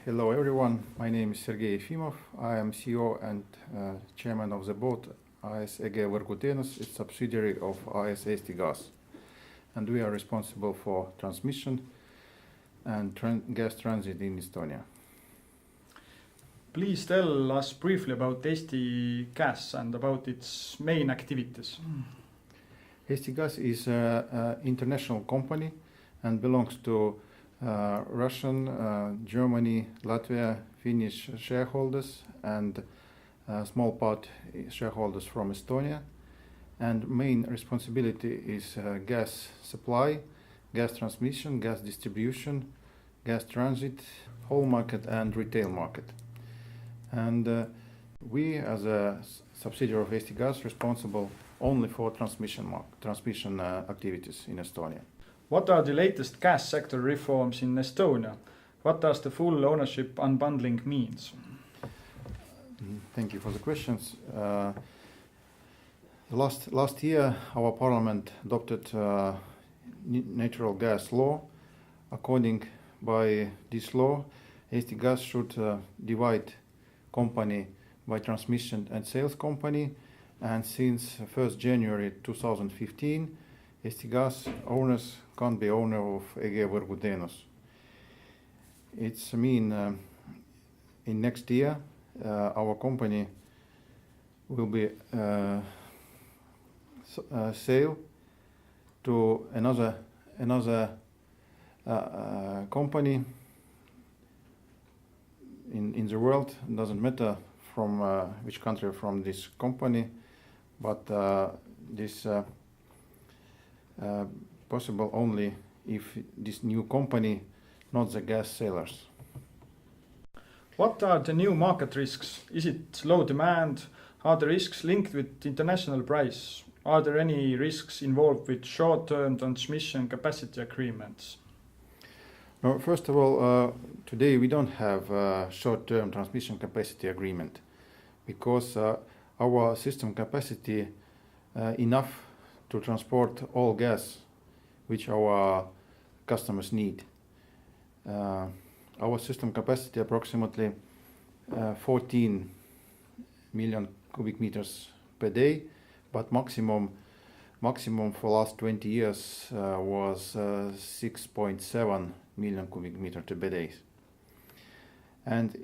Hello everyone, my name is Sergei Jefimov. I am CEO and chairman of the board EG Võrguteenus, it's a subsidiary of Eesti Gaas. And we are responsible for transmission and gas transit in Estonia. Please tell us briefly about Eesti Gaas and about its main activities. Eesti Gaas is an international company and belongs to Russian, Germany, Latvia, Finnish shareholders and small part shareholders from Estonia. And main responsibility is gas supply, gas transmission, gas distribution, gas transit, whole market and retail market. And we as a subsidiary of Eesti Gaas responsible only for transmission activities in Estonia. What are the latest gas sector reforms in Estonia? What does the full ownership unbundling means? Thank you for the questions. Last year our parliament adopted natural gas law. According by this law, Eesti Gaas should divide company by transmission and sales company, and since 1st January 2015 Eesti Gaas owners can't be owner of EG Võrguteenus. It's mean in next year our company will be sale to another company in the world. It doesn't matter from which country from this company, but this possible only if this new company not the gas sellers. What are the new market risks? Is it low demand? Are the risks linked with international price? Are there any risks involved with short-term transmission capacity agreements? No, first of all, today we don't have a short-term transmission capacity agreement because our system capacity enough to transport all gas which our customers need. Our system capacity approximately 14 million cubic meters per day, but maximum for last 20 years was 6.7 million cubic meters per day. And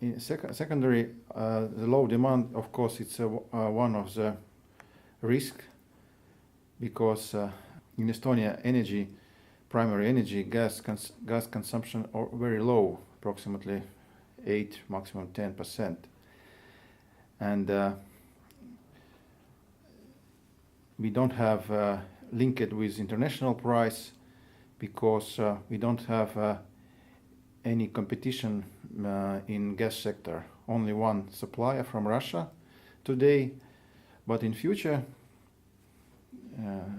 in secondary, the low demand, of course, it's one of the risk, because in Estonia primary energy gas consumption are very low, approximately 8, maximum 10%. And we don't have linked with international price because we don't have any competition in gas sector. Only one supplier from Russia today, but in future,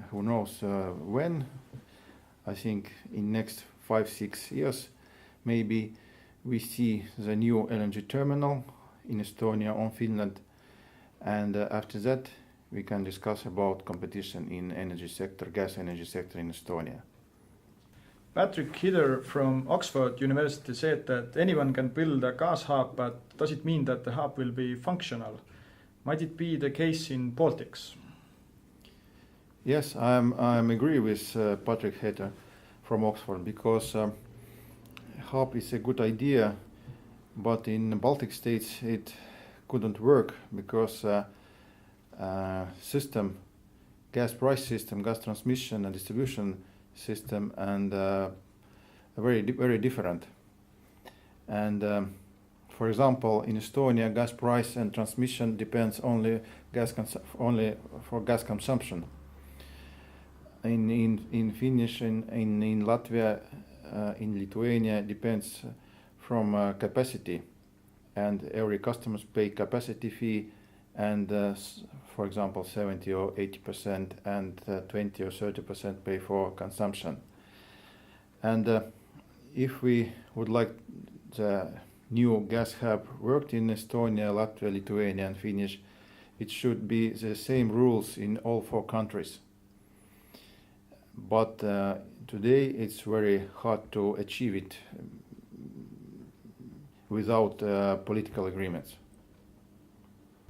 who knows when, I think in next 5-6 years, maybe we see the new LNG terminal in Estonia or Finland, and after that we can discuss about competition in energy sector, gas energy sector in Estonia. Patrick Hider from Oxford University said that anyone can build a gas hub, but does it mean that the hub will be functional? Might it be the case in Baltics? Yes, I'm agree with Patrick Hider from Oxford, because hub is a good idea, but in the Baltic states it couldn't work because system, gas price system, gas transmission and distribution system, and very different. And for example, in Estonia, gas price and transmission depends only for gas consumption. In Finnish, in Latvia, in Lithuania depends from capacity, and every customers pay capacity fee, and for example 70 or 80% and 20 or 30% pay for consumption. And if we would like the new gas hub worked in Estonia, Latvia, Lithuania and Finnish, it should be the same rules in all 4 countries. But today it's very hard to achieve it without political agreements.